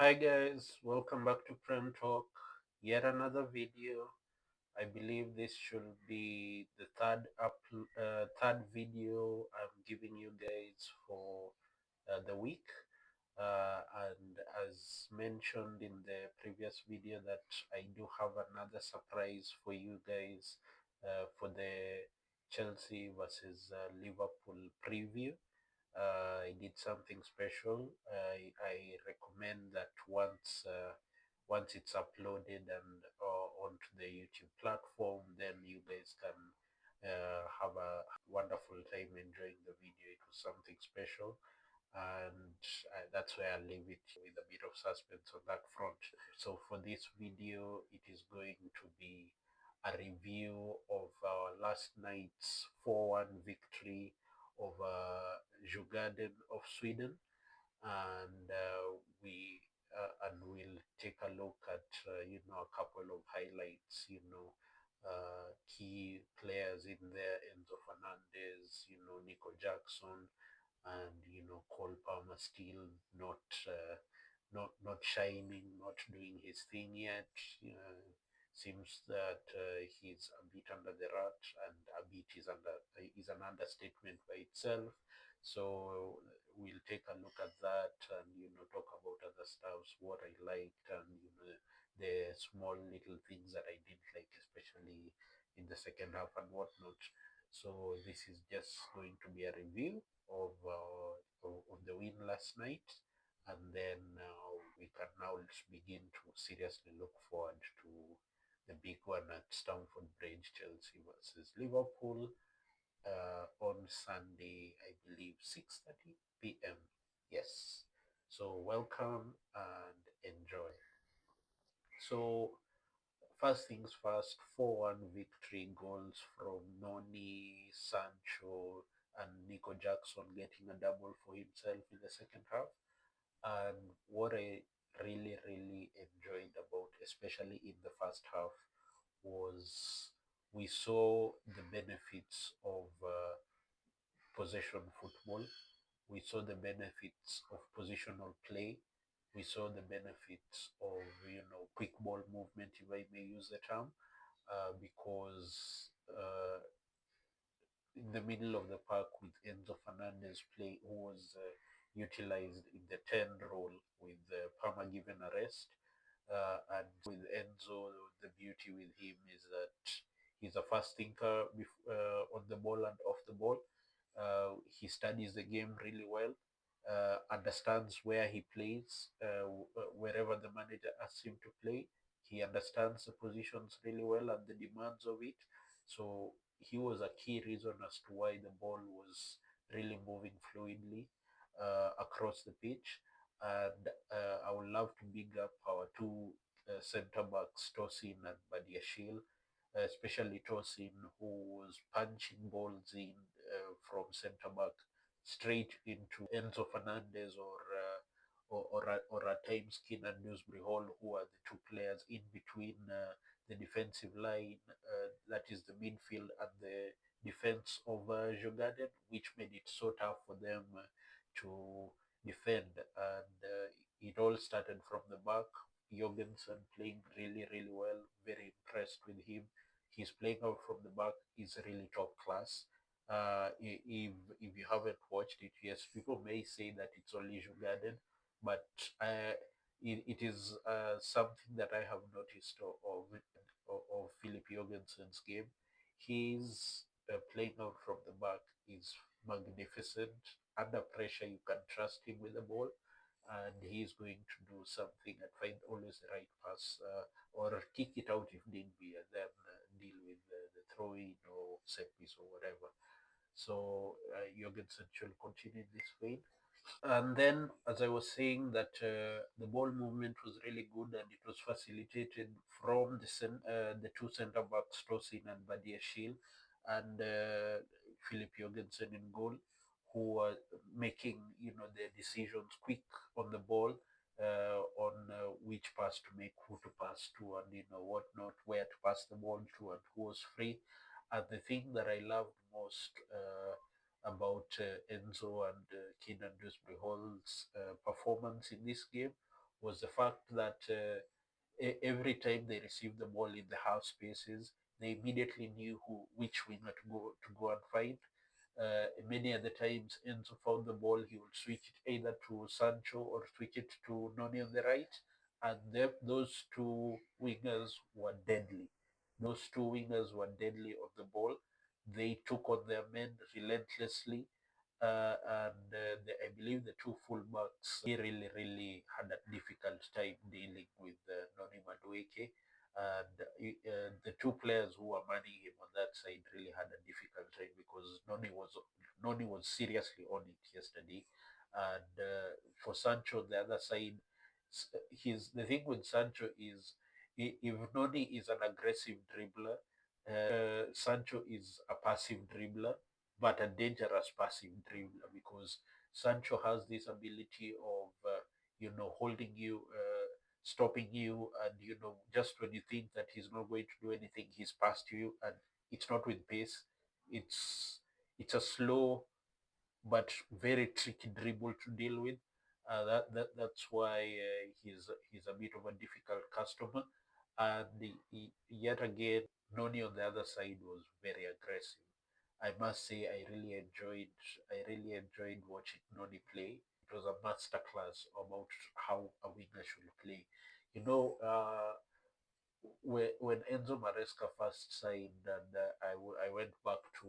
Hi guys, welcome back to Prem Talk. Yet another video. I believe this should be the third video I'm giving you guys for the week. And as mentioned in the previous video, that I do have another surprise for you guys for the Chelsea versus Liverpool preview. I did something special. I recommend that once it's uploaded and onto the YouTube platform, then you guys can have a wonderful time enjoying the video. It was something special, and that's why I leave it with a bit of suspense on that front. So for this video, it is going to be a review of our last night's 4-1 victory over Djugarden of Sweden, and we'll take a look at a couple of highlights, key players in there: Enzo Fernandez, Nico Jackson, and Cole Palmer still not shining, not doing his thing yet. Seems that he's a bit under the rut, and a bit is an understatement by itself. So we'll take a look at that and talk about other stuffs, what I liked, and the small little things that I didn't like, especially in the second half and whatnot. So this is just going to be a review of the win last night, and then we can now begin to seriously look forward to the big one at Stamford Bridge, Chelsea versus Liverpool, on Sunday, I believe 6:30 p.m. Yes. So welcome and enjoy. So first things first, 4-1 victory, goals from Noni, Sancho, and Nico Jackson getting a double for himself in the second half. And what I really enjoyed about, especially in the first half, was we saw the benefits of possession football. We saw the benefits of positional play. We saw the benefits of quick ball movement, if I may use the term, because in the middle of the park with Enzo Fernandez play, who was utilized in the 10 role with Palmer given a rest. And with Enzo, the beauty with him is that he's a fast thinker on the ball and off the ball. He studies the game really well, understands where he plays, wherever the manager asks him to play. He understands the positions really well and the demands of it. So he was a key reason as to why the ball was really moving fluidly across the pitch. And I would love to big up our two centre backs, Tosin and Badiashile, especially Tosin, who was punching balls in from centre back straight into Enzo Fernandez or at times Keane and Newsbury Hall, who are the two players in between the defensive line, that is the midfield, and the defense of Djugarden, which made it so tough for them to defend. And it all started from the back. Jorgensen playing really well. Very impressed with him. His playing out from the back is really top class. If you haven't watched it, yes, people may say that it's only Djugarden, but it is something that I have noticed of Philip Jorgensen's game. His playing out from the back is magnificent. Under pressure, you can trust him with the ball, and he's going to do something and find always the right pass, or kick it out if need be, and then deal with the throw-in or set piece or whatever. So Jorgensen should continue this vein. And then, as I was saying, that the ball movement was really good, and it was facilitated from the two centre backs, Tosin and Badiashile, and Philip Jorgensen in goal, who were making their decisions quick on the ball, on which pass to make, who to pass to, and what not, where to pass the ball to, and who was free. And the thing that I loved most about Enzo and Keenan Dewsbury Hall's performance in this game was the fact that every time they received the ball in the half spaces, they immediately knew which winger to go and find. Many other times, Enzo found the ball, he would switch it either to Sancho or switch it to Noni on the right, and those two wingers were deadly. Those two wingers were deadly on the ball. They took on their men relentlessly, and I believe the two fullbacks really had a difficult time dealing with Noni Madueke, and the two players who were manning him on that side really had a difficult time because Noni was seriously on it yesterday, and for Sancho the other side, his the thing with Sancho is if Noni is an aggressive dribbler, Sancho is a passive dribbler, but a dangerous passive dribbler because Sancho has this ability of holding you, stopping you, and just when you think that he's not going to do anything, he's past you, and it's not with pace. It's a slow but very tricky dribble to deal with. That's why he's a bit of a difficult customer. And yet again, Noni on the other side was very aggressive. I must say, I really enjoyed watching Noni play. It was a masterclass about how a winger should play. You know, when Enzo Maresca first signed, and I went back to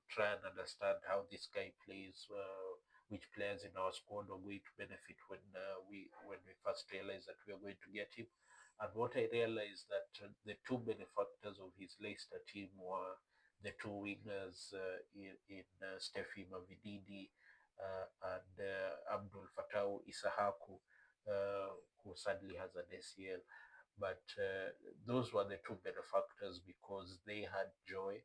try and understand how this guy plays, which players in our squad are going to benefit when we first realized that we are going to get him. And what I realized that the two benefactors of his Leicester team were the two wingers in Steffi Mavididi and Abdul Fattah Isahaku, who sadly has an ACL. But those were the two benefactors because they had joy.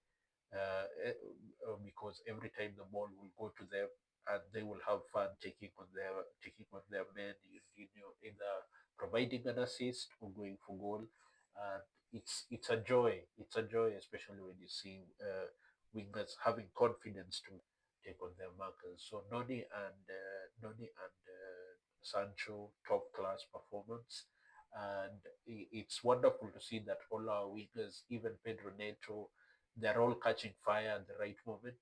Because every time the ball will go to them, and they will have fun taking on their men, either providing an assist or going for goal. And it's a joy. It's a joy, especially when you see wingers having confidence to take on their markers. So Noni and Sancho, top class performance, and it's wonderful to see that all our wingers, even Pedro Neto, they're all catching fire at the right moment.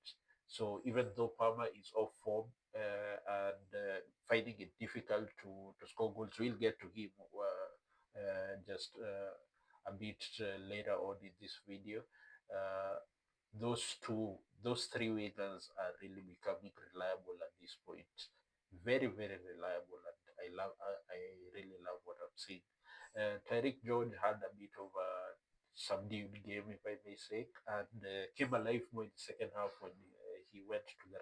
So even though Palmer is off form and finding it difficult to score goals, we'll get to him just a bit later on in this video. Uh, those three wingers are really becoming reliable at this point. Very, very reliable, and I really love what I'm seeing. Tyreek George had a bit of a subdued game, if I may say, and came alive more in the second half when he went to the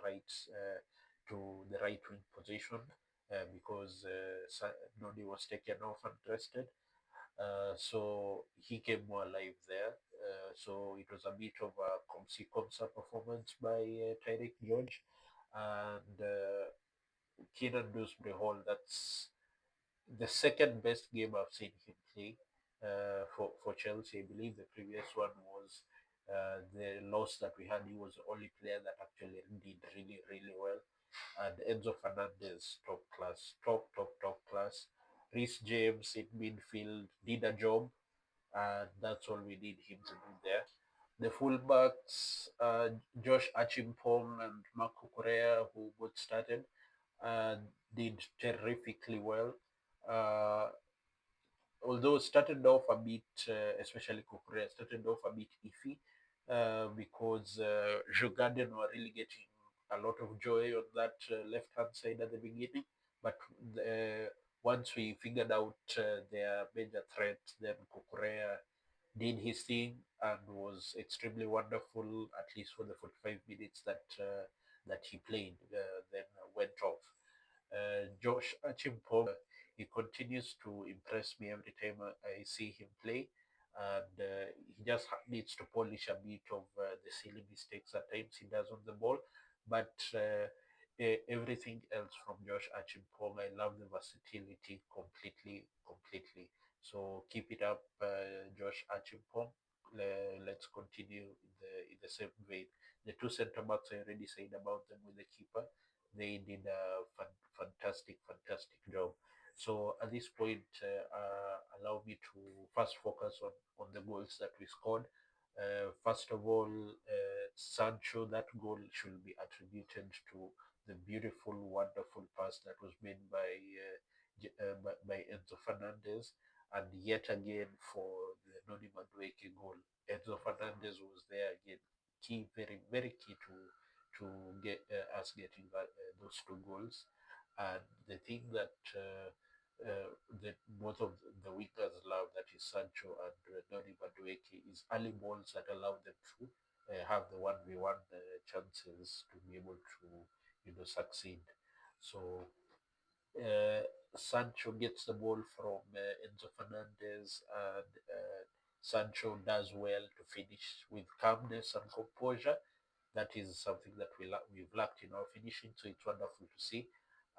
right wing position because Noni was taken off and rested. So he came more alive there. So it was a bit of a comsi comsa performance by Tyreek George, and Keenan Dewsbury Hall. That's the second best game I've seen him play for Chelsea. I believe the previous one was the loss that we had. He was the only player that actually did really, really well. And Enzo Fernandez, top class, top class. Reece James in midfield did a job, and that's all we need him to do there. The fullbacks, Josh Achimpong and Marco Correa, who both started, uh, did terrifically well. Uh, Although it started off a bit, especially Kukurea, started off a bit iffy because Djugarden were really getting a lot of joy on that left hand side at the beginning. But once we figured out their major threat, then Kukurea did his thing and was extremely wonderful, at least for the 45 minutes that he played, then went off. Josh Achimpong, he continues to impress me every time I see him play, and he just needs to polish a bit of the silly mistakes at times he does on the ball. But everything else from Josh Achimpong, I love the versatility completely. So keep it up, Josh Achimpong. Let's continue in the same vein. The two centre backs I already said about them with the keeper. They did a fantastic job. So at this point, allow me to first focus on the goals that we scored. First of all, Sancho, that goal should be attributed to the beautiful, wonderful pass that was made by Enzo Fernandez. And yet again, for the Noni Madueke goal, Enzo Fernandez was there again, key, very, very key to get us getting those two goals. And the thing that that both of the wingers love, that is Sancho and Noni Madueke, is early balls that allow them to have the 1v1 chances to be able to, succeed. So uh, Sancho gets the ball from Enzo Fernandez, and Sancho does well to finish with calmness and composure. That is something that we've lacked in our finishing, so it's wonderful to see.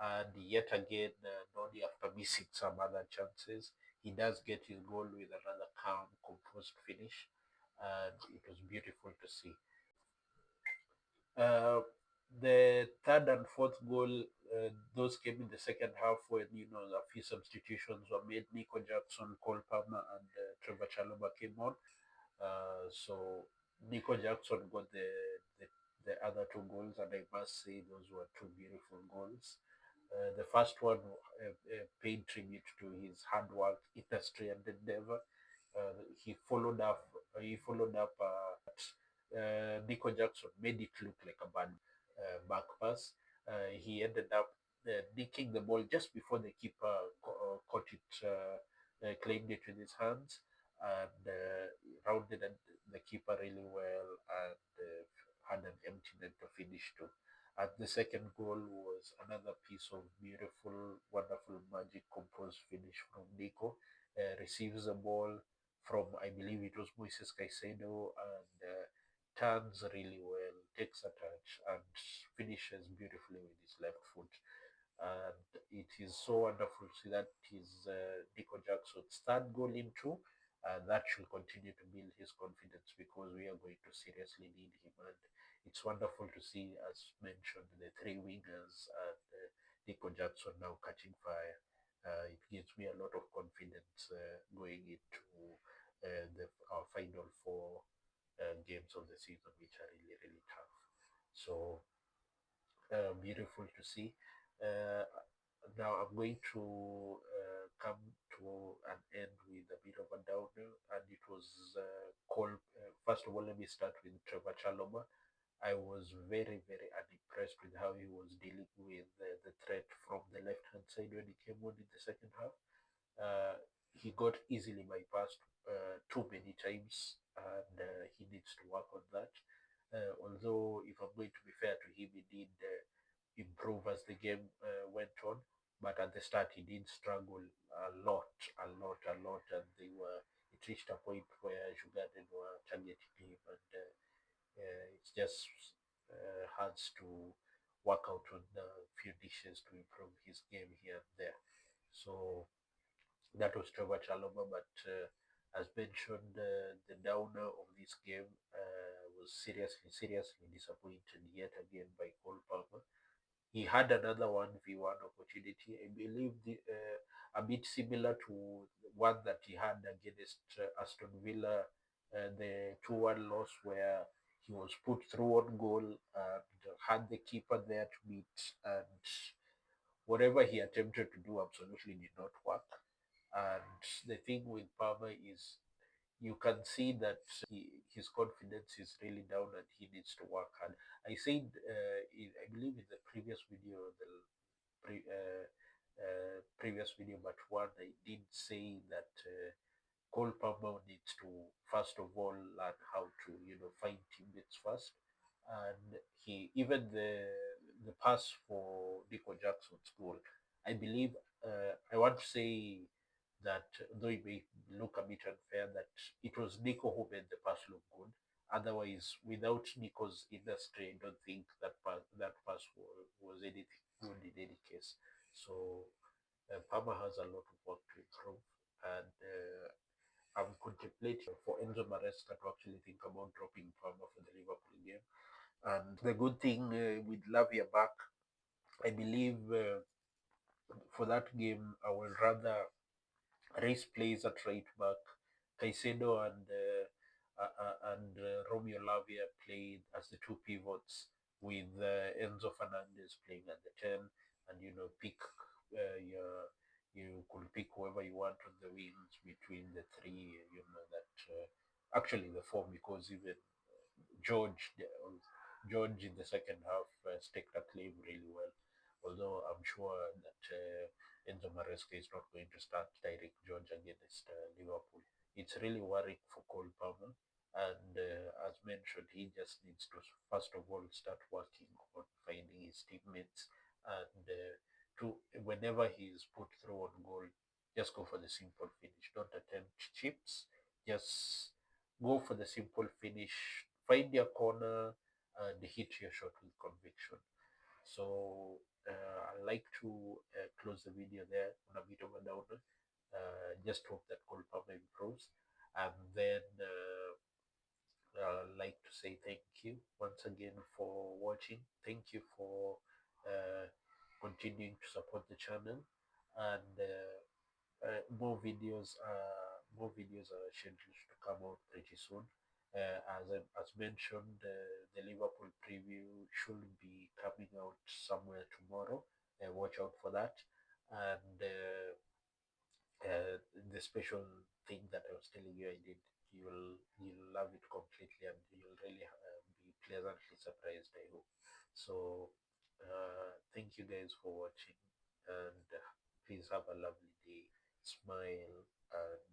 And yet again, Noni, after missing some other chances, he does get his goal with another calm, composed finish, and it was beautiful to see. Uh, the third and fourth goal, those came in the second half when, a few substitutions were made. Nico Jackson, Cole Palmer, and Trevor Chalobah came on. So Nico Jackson got the the other two goals, and I must say those were two beautiful goals. The first one paid tribute to his hard work, industry, and endeavor. He followed up. He followed up. Nico Jackson made it look like a bad back pass. He ended up nicking the ball just before the keeper caught it, claimed it with his hands, and rounded the keeper really well, and had an empty net to finish to. And the second goal was another piece of beautiful, wonderful, magic composed finish from Nico. Receives the ball from, I believe it was Moises Caicedo, and turns really well, takes a touch, and finishes beautifully with his left foot. And it is so wonderful to see that is Nico Jackson's third goal in two, and that should continue to build his confidence, because we are going to seriously need him. And it's wonderful to see, as mentioned, the three wingers and Nico Jackson now catching fire. It gives me a lot of confidence going into our final four games of the season, which are really, really tough. So beautiful to see. Uh, Now I'm going to come to an end with a bit of a downer, and it was called. First of all, let me start with Trevor Chalobah. I was very, very unimpressed with how he was dealing with the threat from the left hand side when he came on in the second half. Uh, he got easily bypassed too many times, and he needs to work on that. Although, if I'm going to be fair to him, he did improve as the game went on, but at the start he did struggle a lot, and they were. It reached a point where Djugarden were targeting him, and it's just hard to work out on a few dishes to improve his game here and there. So that was Trevor Chalobah, but as mentioned, the downer of this game was seriously disappointed yet again by Cole Palmer. He had another 1v1 opportunity, I believe, a bit similar to one that he had against Aston Villa, the 2-1 loss, where he was put through on goal and had the keeper there to beat, and whatever he attempted to do absolutely did not work. And the thing with Palmer is, you can see that his confidence is really down, and he needs to work hard. I said, I believe in the previous video, previous video, but one, I did say that Cole Palmer needs to first of all learn how to, find teammates first. And he, even the pass for Nico Jackson's goal, I believe, I want to say that, though it may look a bit unfair, that it was Nico who made the pass look good. Otherwise, without Nico's industry, I don't think that pass was anything good in any case. So Palmer has a lot of work to improve, and I'm contemplating for Enzo Maresca to actually think about dropping Palmer for the Liverpool game. And the good thing with Lavia back, I believe For that game, I will rather race plays at right back. Caicedo and Romeo Lavia played as the two pivots, with Enzo Fernandez playing at the 10, and pick you could pick whoever you want on the wings between the three. That actually the four, because even George George in the second half staked a claim really well. Although I'm sure that Enzo Maresca is not going to start direct George against Liverpool. It's really worrying for Cole Palmer. And as mentioned, he just needs to first of all start working on finding his teammates, and to whenever he is put through on goal, just go for the simple finish. Don't attempt chips. Just go for the simple finish. Find your corner and hit your shot with conviction. So I like to close the video there on a bit of a downer. Just hope that Cole Palmer improves, and then like to say thank you once again for watching. Thank you for uh, continuing to support the channel, and more videos are scheduled to come out pretty soon. As mentioned, the Liverpool preview should be coming out somewhere tomorrow. Watch out for that. And the special thing that I was telling you I did, you'll love it completely, and you'll really be pleasantly surprised, I hope. So thank you guys for watching, and please have a lovely day. Smile and